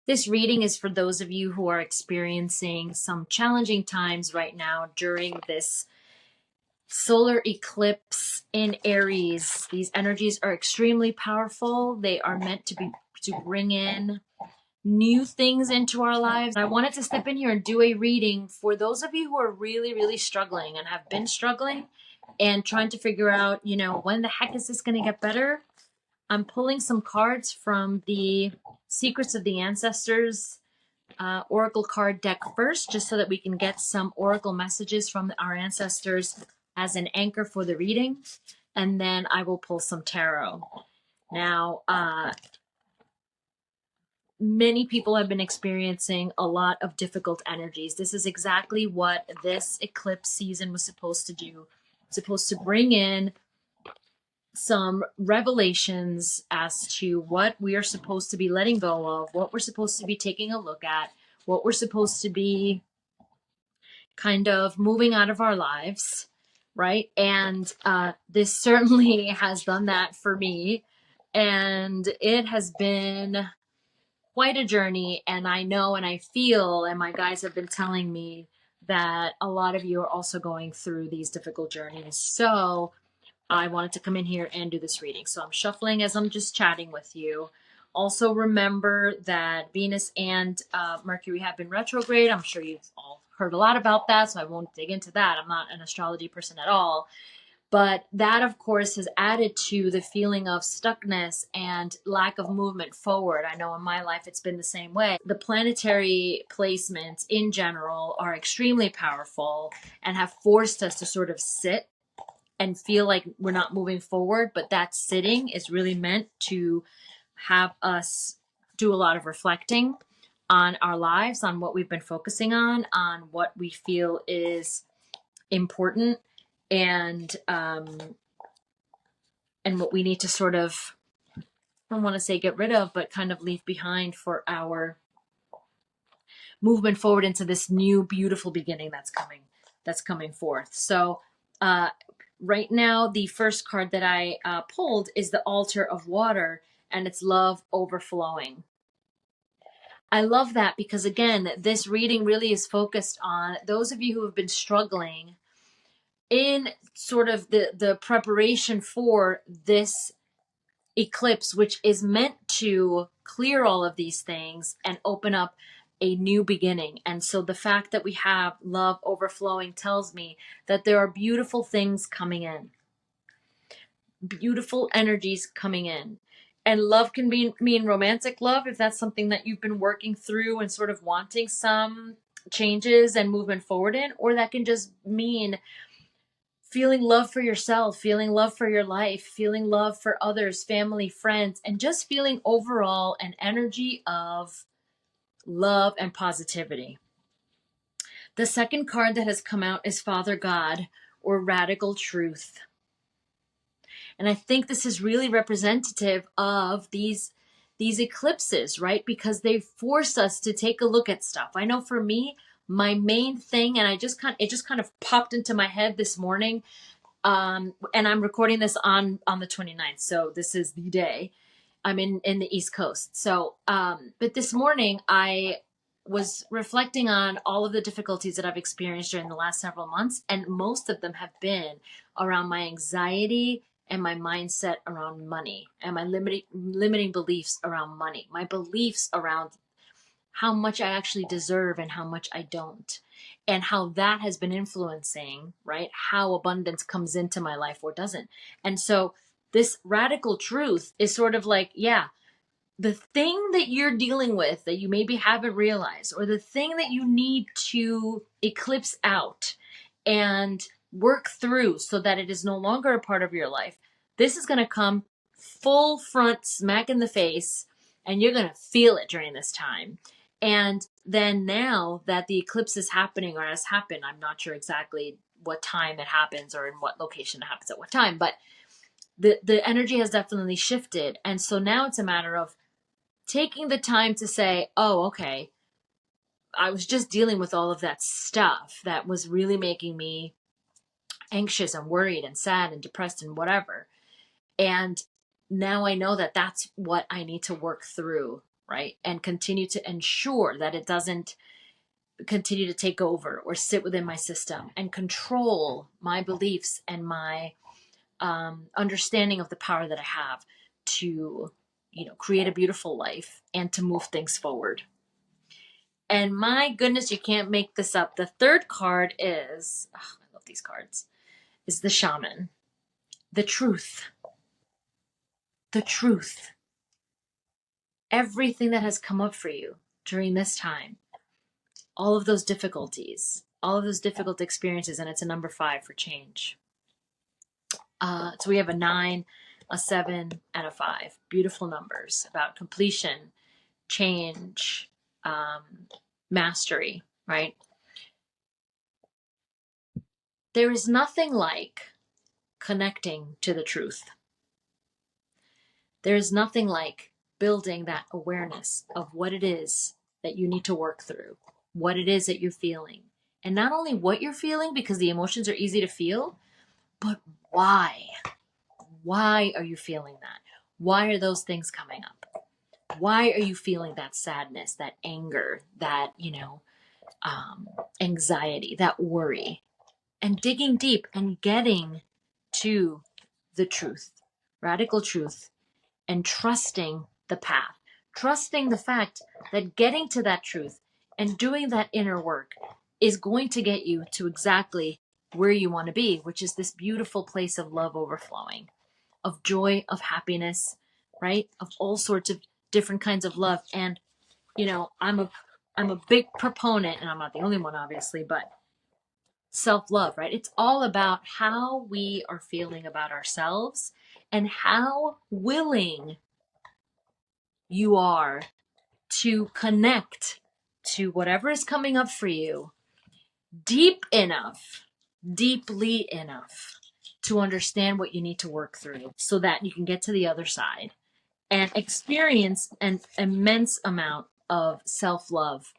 This reading is for those of you who are experiencing some challenging times right now during this solar eclipse in Aries. These energies are extremely powerful. They are meant to bring in new things into our lives. I wanted to step in here and do a reading for those of you who are really, really struggling and have been struggling and trying to figure out, when the heck is this going to get better? I'm pulling some cards from the Secrets of the Ancestors oracle card deck first, just so that we can get some oracle messages from our ancestors as an anchor for the reading, and then I will pull some tarot. Now, many people have been experiencing a lot of difficult energies. This is exactly what this eclipse season was supposed to do. It's supposed to bring in some revelations as to what we are supposed to be letting go of, what we're supposed to be taking a look at, what we're supposed to be kind of moving out of our lives, right? And this certainly has done that for me. And it has been quite a journey. And I know and I feel, and my guides have been telling me that a lot of you are also going through these difficult journeys. So I wanted to come in here and do this reading. So I'm shuffling as I'm just chatting with you. Also remember that Venus and Mercury have been retrograde. I'm sure you've all heard a lot about that, so I won't dig into that. I'm not an astrology person at all. But that, of course, has added to the feeling of stuckness and lack of movement forward. I know in my life it's been the same way. The planetary placements in general are extremely powerful and have forced us to sort of sit and feel like we're not moving forward, but that sitting is really meant to have us do a lot of reflecting on our lives, on what we've been focusing on what we feel is important, and what we need to sort of, I don't want to say get rid of, but kind of leave behind for our movement forward into this new beautiful beginning that's coming forth. So right now, the first card that I pulled is the Altar of Water, and it's love overflowing. I love that because, again, this reading really is focused on those of you who have been struggling in sort of the preparation for this eclipse, which is meant to clear all of these things and open up a new beginning. And so the fact that we have love overflowing tells me that there are beautiful things coming in, beautiful energies coming in. And love can mean romantic love, if that's something that you've been working through and sort of wanting some changes and movement forward in, or that can just mean feeling love for yourself, feeling love for your life, feeling love for others, family, friends, and just feeling overall an energy of love and positivity. The second card that has come out is Father God, or Radical Truth. And I think this is really representative of these eclipses, right? Because they force us to take a look at stuff. I know for me, my main thing, and it just kind of popped into my head this morning, and I'm recording this on the 29th, so this is the day. I'm in the East Coast. So, but this morning I was reflecting on all of the difficulties that I've experienced during the last several months, and most of them have been around my anxiety and my mindset around money, and my limiting beliefs around money, my beliefs around how much I actually deserve and how much I don't, and how that has been influencing, right, how abundance comes into my life or doesn't. And so this radical truth is sort of like, yeah, the thing that you're dealing with that you maybe haven't realized, or the thing that you need to eclipse out and work through so that it is no longer a part of your life, this is going to come full front smack in the face, and you're going to feel it during this time. And then now that the eclipse is happening, or has happened, I'm not sure exactly what time it happens or in what location it happens at what time, but the energy has definitely shifted. And so now it's a matter of taking the time to say, oh, okay, I was just dealing with all of that stuff that was really making me anxious and worried and sad and depressed and whatever. And now I know that that's what I need to work through right? And continue to ensure that it doesn't continue to take over or sit within my system and control my beliefs and my understanding of the power that I have to, create a beautiful life and to move things forward. And my goodness, you can't make this up. The third card is, I love these cards, is the shaman. The truth. The truth. Everything that has come up for you during this time, all of those difficulties, all of those difficult experiences, and it's a number 5 for change. So we have a 9, a 7, and a 5. Beautiful numbers about completion, change, mastery, right? There is nothing like connecting to the truth. There is nothing like building that awareness of what it is that you need to work through, what it is that you're feeling. And not only what you're feeling, because the emotions are easy to feel, but why. Why are you feeling that? Why are those things coming up? Why are you feeling that sadness, that anger, that, anxiety, that worry? And digging deep and getting to the truth, radical truth, and trusting the path, trusting the fact that getting to that truth and doing that inner work is going to get you to exactly where you want to be, which is this beautiful place of love overflowing, of joy, of happiness, right? Of all sorts of different kinds of love. And, I'm a big proponent, and I'm not the only one, obviously, but self-love, right? It's all about how we are feeling about ourselves and how willing you are to connect to whatever is coming up for you deeply enough to understand what you need to work through so that you can get to the other side and experience an immense amount of self-love.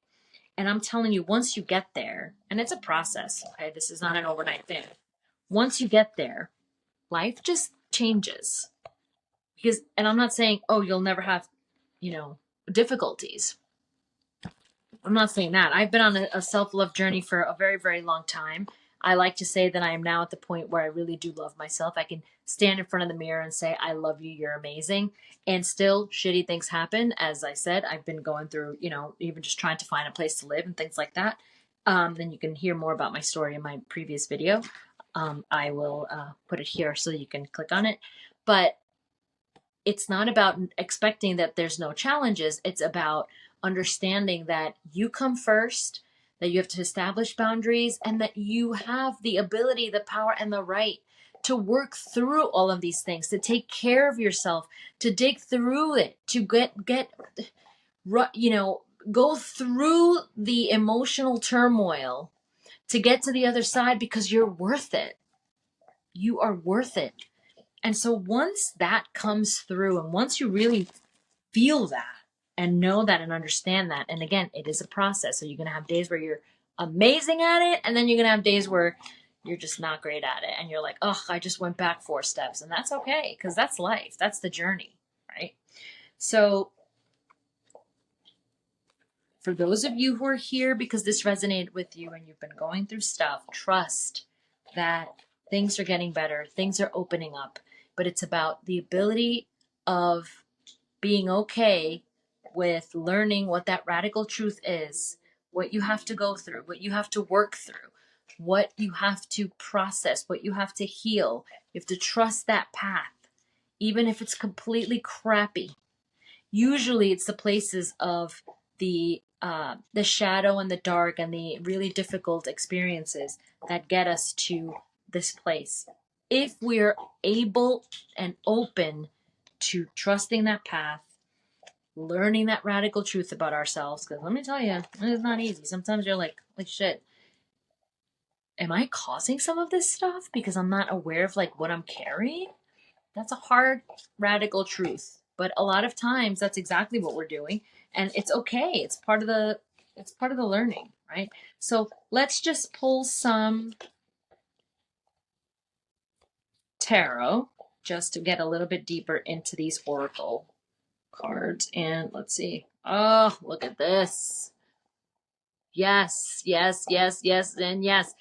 And I'm telling you, once you get there, and it's a process, okay? This is not an overnight thing. Once you get there, life just changes. And I'm not saying, oh, you'll never have, difficulties. I'm not saying that. I've been on a self-love journey for a very, very long time. I like to say that I am now at the point where I really do love myself. I can stand in front of the mirror and say, I love you, you're amazing. And still, shitty things happen. As I said, I've been going through, even just trying to find a place to live and things like that. Then you can hear more about my story in my previous video. I will put it here so you can click on it. But it's not about expecting that there's no challenges. It's about understanding that you come first, that you have to establish boundaries, and that you have the ability, the power, and the right to work through all of these things, to take care of yourself, to dig through it, to go through the emotional turmoil to get to the other side, because you're worth it. You are worth it. And so once that comes through, and once you really feel that and know that and understand that, and again, it is a process. So you're going to have days where you're amazing at it, and then you're going to have days where you're just not great at it. And you're like, oh, I just went back 4 steps. And that's okay, because that's life. That's the journey, right? So for those of you who are here because this resonated with you and you've been going through stuff, trust that things are getting better, things are opening up. But it's about the ability of being okay with learning what that radical truth is, what you have to go through, what you have to work through, what you have to process, what you have to heal. You have to trust that path, even if it's completely crappy. Usually it's the places of the shadow and the dark and the really difficult experiences that get us to this place. If we're able and open to trusting that path, learning that radical truth about ourselves, because let me tell you, it's not easy. Sometimes you're like shit, am I causing some of this stuff because I'm not aware of what I'm carrying? That's a hard radical truth, but a lot of times that's exactly what we're doing, and it's okay. It's part of the learning, right? So let's just pull some tarot just to get a little bit deeper into these oracle cards. And let's see. Oh, look at this. Yes, yes, yes, yes, and yes.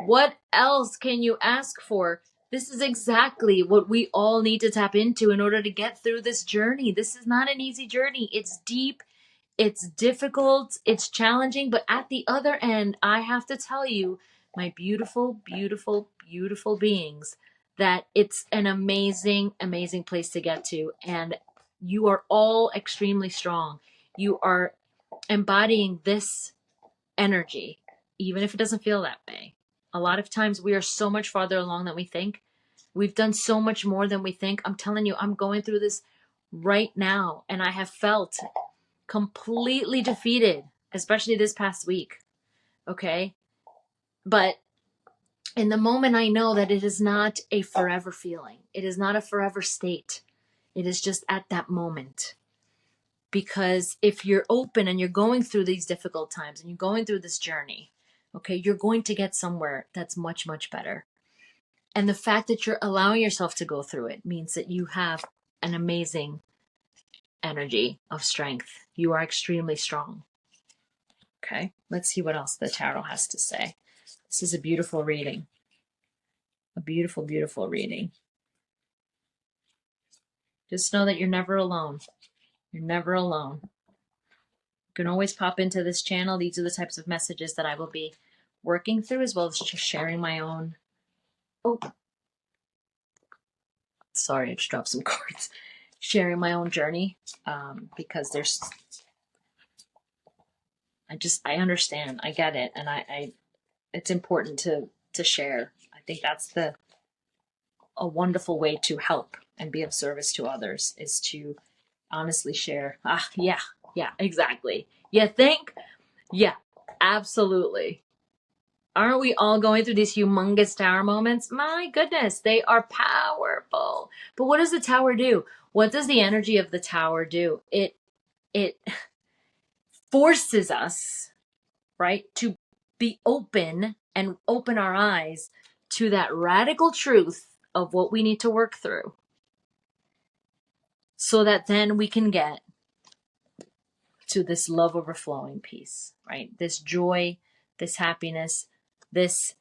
What else can you ask for? This is exactly what we all need to tap into in order to get through this journey. This is not an easy journey. It's deep, it's difficult, it's challenging, but at the other end, I have to tell you, my beautiful, beautiful, beautiful beings, that it's an amazing, amazing place to get to. And you are all extremely strong. You are embodying this energy, even if it doesn't feel that way. A lot of times we are so much farther along than we think. We've done so much more than we think. I'm telling you, I'm going through this right now, and I have felt completely defeated, especially this past week. Okay. But in the moment, I know that it is not a forever feeling, it is not a forever state. It is just at that moment. Because if you're open and you're going through these difficult times and you're going through this journey, okay, you're going to get somewhere that's much, much better. And the fact that you're allowing yourself to go through it means that you have an amazing energy of strength. You are extremely strong. Okay, let's see what else the tarot has to say. This is a beautiful reading. A beautiful, beautiful reading. Just know that you're never alone. You're never alone. You can always pop into this channel. These are the types of messages that I will be working through, as well as just sharing my own. Oh, sorry, I just dropped some cards. Sharing my own journey, because I understand, I get it, and I it's important to share. I think that's a wonderful way to help and be of service to others, is to honestly share. Yeah, yeah, exactly. You think? Yeah, absolutely. Aren't we all going through these humongous tower moments? My goodness, they are powerful. But what does the tower do? What does the energy of the tower do? It forces us, right, to be open and open our eyes to that radical truth of what we need to work through, so that then we can get to this love overflowing piece, right? This joy, this happiness, this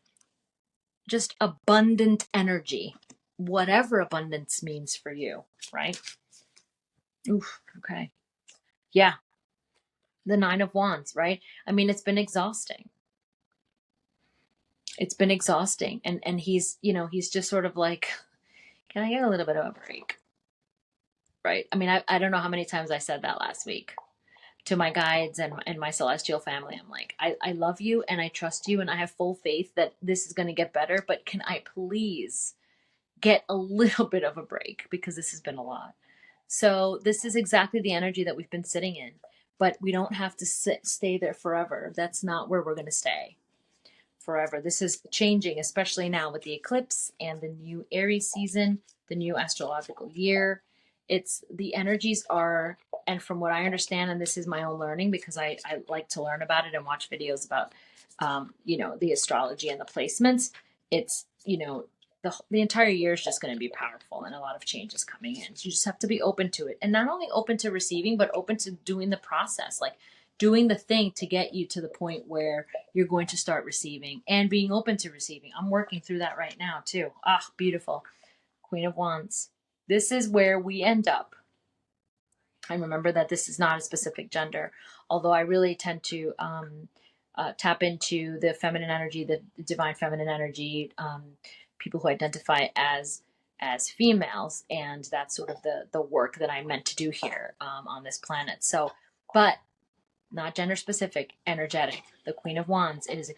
just abundant energy, whatever abundance means for you, right? Oof, okay. Yeah, the Nine of Wands, right? I mean, it's been exhausting. It's been exhausting. And he's, he's just sort of like, can I get a little bit of a break? Right? I mean, I don't know how many times I said that last week to my guides and my celestial family. I'm like, I love you and I trust you and I have full faith that this is going to get better, but can I please get a little bit of a break, because this has been a lot. So this is exactly the energy that we've been sitting in, but we don't have to stay there forever. That's not where we're going to stay forever. This is changing, especially now with the eclipse and the new Aries season, the new astrological year. It's the energies are, and from what I understand, and this is my own learning, because I like to learn about it and watch videos about, the astrology and the placements. It's, the entire year is just going to be powerful and a lot of changes coming in. So you just have to be open to it, and not only open to receiving, but open to doing the process, like doing the thing to get you to the point where you're going to start receiving and being open to receiving. I'm working through that right now too. Beautiful. Queen of Wands. This is where we end up. And remember that this is not a specific gender, although I really tend to tap into the feminine energy, the divine feminine energy, people who identify as females, and that's sort of the work that I'm meant to do here on this planet. So, but not gender specific, energetic. The Queen of Wands is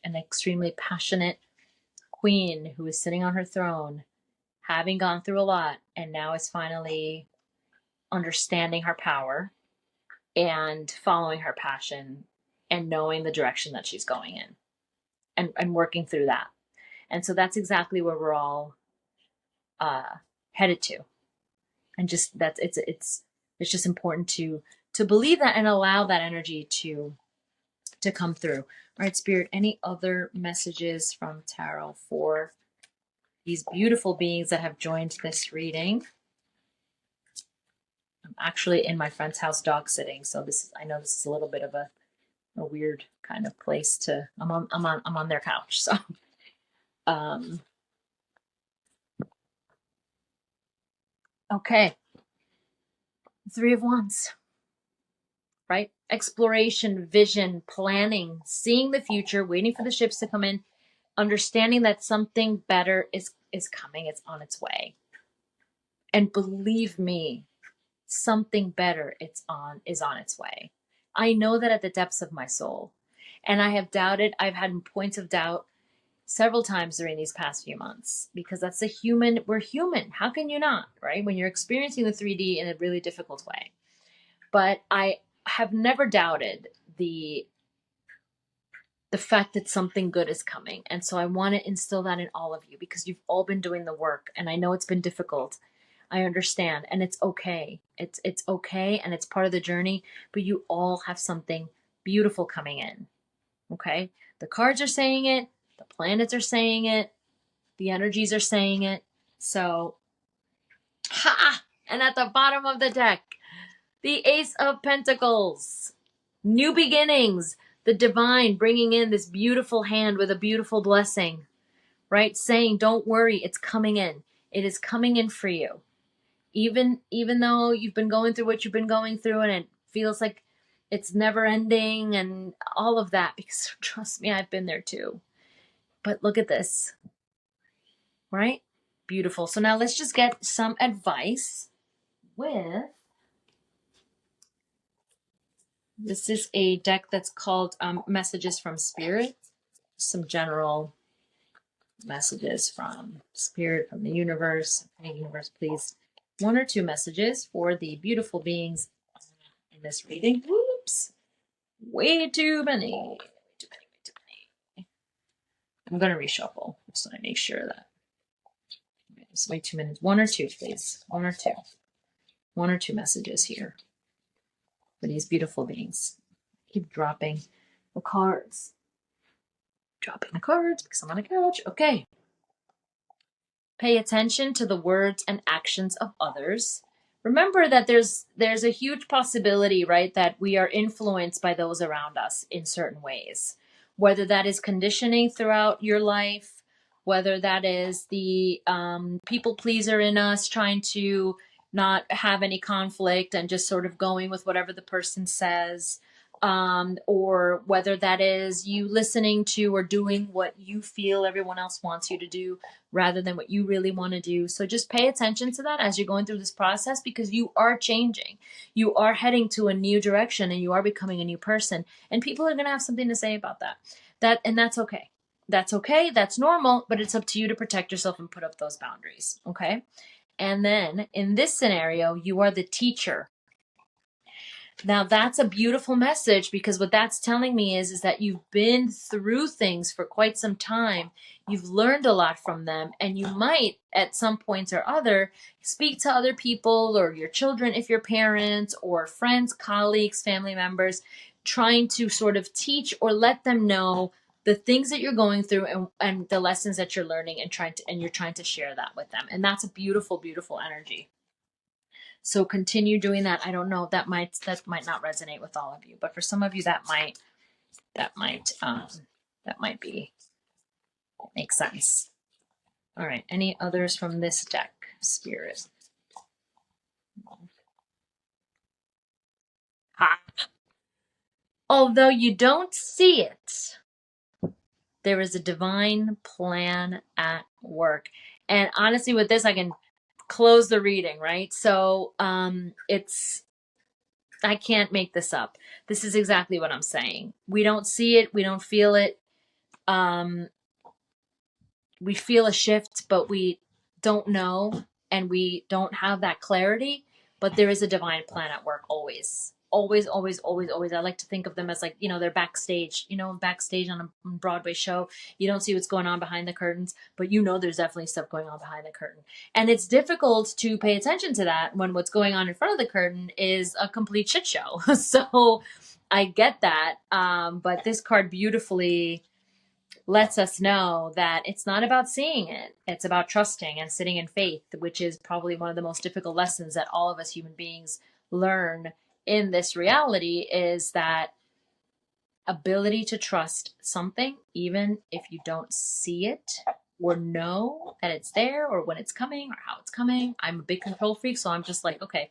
an extremely passionate queen who is sitting on her throne, having gone through a lot, and now is finally understanding her power and following her passion and knowing the direction that she's going in, and working through that. And so that's exactly where we're all headed to. And just that's it's just important to believe that and allow that energy to come through. All right, Spirit, any other messages from tarot for these beautiful beings that have joined this reading? I'm actually in my friend's house dog sitting, so I know this is a little bit of a weird kind of place to. I'm on their couch, so um, okay. Three of Wands, right? Exploration, vision, planning, seeing the future, waiting for the ships to come in, understanding that something better is coming. It's on its way. And believe me, something better is on its way. I know that at the depths of my soul. And I have doubted, I've had points of doubt several times during these past few months because that's we're human. How can you not, right? When you're experiencing the 3D in a really difficult way. But I have never doubted the fact that something good is coming. And so I want to instill that in all of you because you've all been doing the work and I know it's been difficult. I understand and it's okay. It's okay and it's part of the journey, but you all have something beautiful coming in. Okay? The cards are saying it, the planets are saying it, the energies are saying it. So ha! And at the bottom of the deck, the Ace of Pentacles. New beginnings. The divine bringing in this beautiful hand with a beautiful blessing, right? Saying, don't worry, it's coming in. It is coming in for you. Even though you've been going through what you've been going through and it feels like it's never ending and all of that, because trust me, I've been there too. But look at this, right? Beautiful. So now let's just get some advice with, this is a deck that's called Messages from Spirit. Some general messages from Spirit, from the universe. Hey, universe, please. One or two messages for the beautiful beings in this reading. Whoops. Way too many. Way too many. I'm going to reshuffle just so I make sure that it's way too many. One or two, please. One or two. One or two messages here for these beautiful beings. Keep dropping the cards. Dropping the cards because I'm on a couch. Okay. Pay attention to the words and actions of others. Remember that there's a huge possibility, right, that we are influenced by those around us in certain ways. Whether that is conditioning throughout your life, whether that is the people pleaser in us trying to not have any conflict and just sort of going with whatever the person says, or whether that is you listening to or doing what you feel everyone else wants you to do rather than what you really want to do. So just pay attention to that as you're going through this process because you are changing. You are heading to a new direction and you are becoming a new person. And people are going to have something to say about that. And that's okay. That's okay. That's normal, but it's up to you to protect yourself and put up those boundaries. Okay. And then in this scenario, you are the teacher. Now that's a beautiful message because what that's telling me is that you've been through things for quite some time. You've learned a lot from them and you might at some point or other speak to other people or your children if you're parents or friends, colleagues, family members, trying to sort of teach or let them know the things that you're going through and the lessons that you're learning and you're trying to share that with them. And that's a beautiful, beautiful energy. So continue doing that. I don't know, that might not resonate with all of you, but for some of you that might be make sense. All right. Any others from this deck, Spirit? Ha. Although you don't see it, there is a divine plan at work. And honestly, with this, I can close the reading, right? So I can't make this up. This is exactly what I'm saying. We don't see it. We don't feel it. We feel a shift, but we don't know and we don't have that clarity. But there is a divine plan at work always. Always, always, always, always. I like to think of them as like, they're backstage, backstage on a Broadway show. You don't see what's going on behind the curtains, but there's definitely stuff going on behind the curtain. And it's difficult to pay attention to that when what's going on in front of the curtain is a complete shit show. So I get that. But this card beautifully lets us know that it's not about seeing it. It's about trusting and sitting in faith, which is probably one of the most difficult lessons that all of us human beings learn in this reality is that ability to trust something, even if you don't see it or know that it's there or when it's coming or how it's coming. I'm a big control freak, so I'm just like, okay,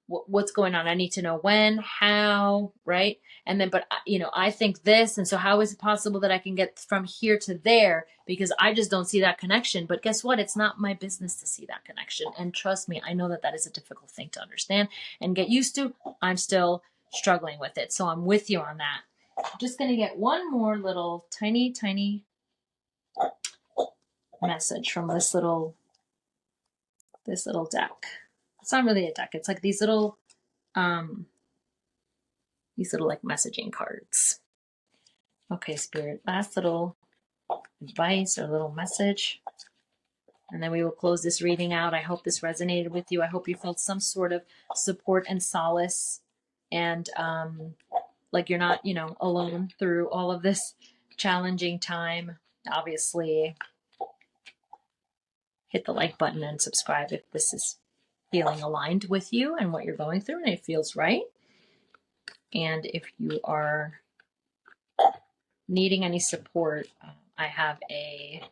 what's going on? I need to know when, how, right? And then, but I think this, and so how is it possible that I can get from here to there? Because I just don't see that connection. But guess what? It's not my business to see that connection. And trust me, I know that that is a difficult thing to understand and get used to. I'm still struggling with it, so I'm with you on that. I'm just gonna get one more little tiny, tiny message from this little deck. It's not really a deck. It's like these little like messaging cards. Okay, Spirit, last little advice or little message. And then we will close this reading out. I hope this resonated with you. I hope you felt some sort of support and solace and like you're not, alone through all of this challenging time. Obviously, hit the like button and subscribe if this is feeling aligned with you and what you're going through and it feels right. And if you are needing any support, I have a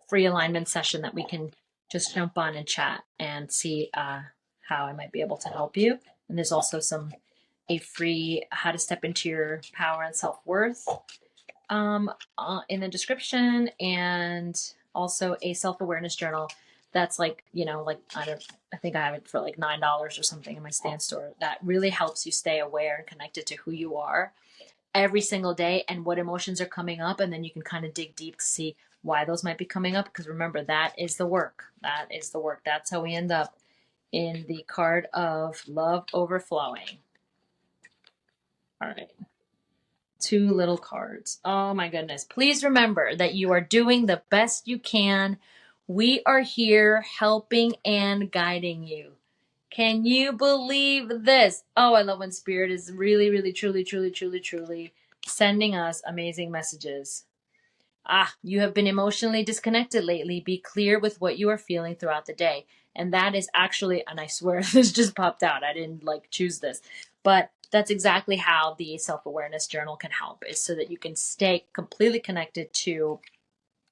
free alignment session that we can just jump on and chat and see how I might be able to help you. And there's also a free how to step into your power and self-worth in the description, and also a self-awareness journal that's like, I think I have it for like $9 or something in my Stan store. That really helps you stay aware and connected to who you are every single day and what emotions are coming up. And then you can kind of dig deep to see why those might be coming up. Because remember, that is the work. That is the work. That's how we end up in the card of love overflowing. All right. 2 little cards. Oh my goodness. Please remember that you are doing the best you can. We are here helping and guiding you. Can you believe this? Oh, I love when Spirit is really, really, truly, truly, truly, truly sending us amazing messages. You have been emotionally disconnected lately. Be clear with what you are feeling throughout the day. And that is actually, and I swear this just popped out. I didn't choose this, but that's exactly how the self-awareness journal can help, is so that you can stay completely connected to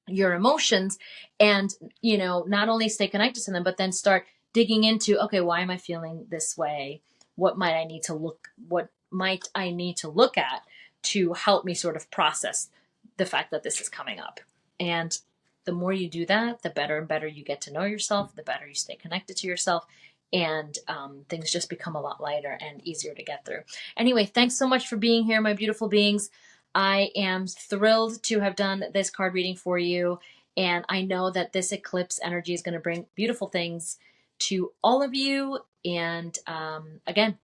your emotions and, not only stay connected to them, but then start digging into, okay, why am I feeling this way? What might I need to look at to help me sort of process the fact that this is coming up? And the more you do that, the better and better you get to know yourself, the better you stay connected to yourself, and things just become a lot lighter and easier to get through. Anyway, thanks so much for being here, my beautiful beings. I am thrilled to have done this card reading for you. And I know that this eclipse energy is going to bring beautiful things to all of you. And again,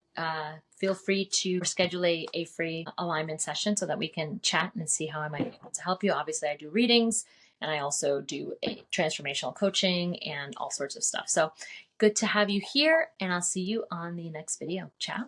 feel free to schedule a free alignment session so that we can chat and see how I might be able to help you. Obviously, I do readings and I also do a transformational coaching and all sorts of stuff. So good to have you here, and I'll see you on the next video. Ciao.